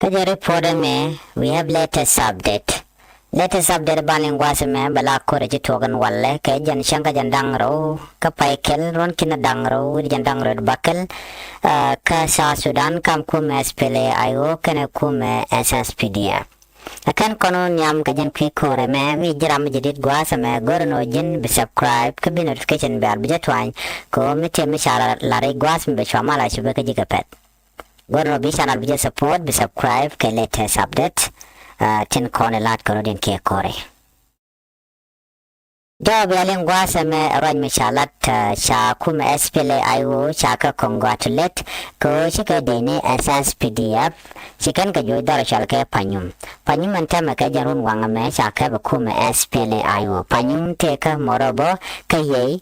Kaja report me, we have latest update. Latest update baling wasame bala kore jitogan walle ke jan shanga jandang ro ka paikel ron kina dangro wir jandang ro bakel ka sa Sudan kam kuume SPLA ayo kene kuume SSPDF. Akan kono nyam ka jan ki kore me wi jram jidit wasame gorno jin be subscribe ka bi notification bell bi jatwan ko mete mi shara lare wasame be chamala shube ka jigapet. Gorno bi channel bi support bi subscribe ke latest update. Tin kone lat kono din ke kore. Job yaling wasame raj mishalat sha kuume SPLA ayo chaka congratulate ko shika dene SSPDF shikan ka joidar shalke panyum antama ka jarun wangame chaka ba kuume SPLA ayo panyum teka morobo ka ye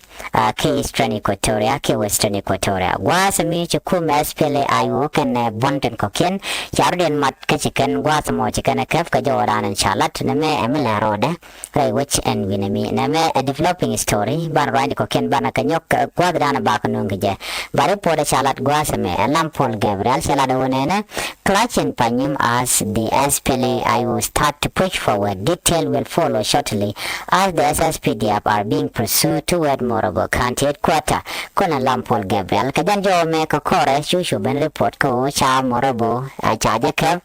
ke Eastern Equatoria ke Western Equatoria wasame chi kuume SPLA ayo kan bonten koken jarden mat ka chikan wasamo chikan kaf ka joran shalat name emela roda rai which and winami name a developing story ban rand ko ken bana kanyok kwadana ba kanung je bare pore salat gwasame lampol Gabriel salada wonena clutching panyum as the SPLA I will start to push forward. Detail will follow shortly as the SSPDF are being pursued toward Morobo County headquarter kona lampol Gabriel kajan jo me ko kore shushu ben report ko cha Morobo chaja kev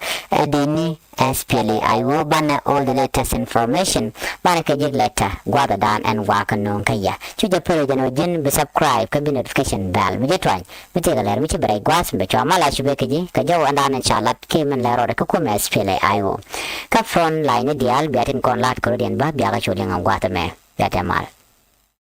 dini SPLA I will banner all the latest information bana ka jig letter gwada dan and waka non kaya chuja pere jano jin be subscribe ka bi notification bell mi jetwan mi te galer mi ci bare gwas be chama la shube ka ji ka jaw andan inshallah ke men lero de ko kuume SPLA I will ka front line dial biatin kon lat ko den ba biaga chuli ngam gwata me ya mal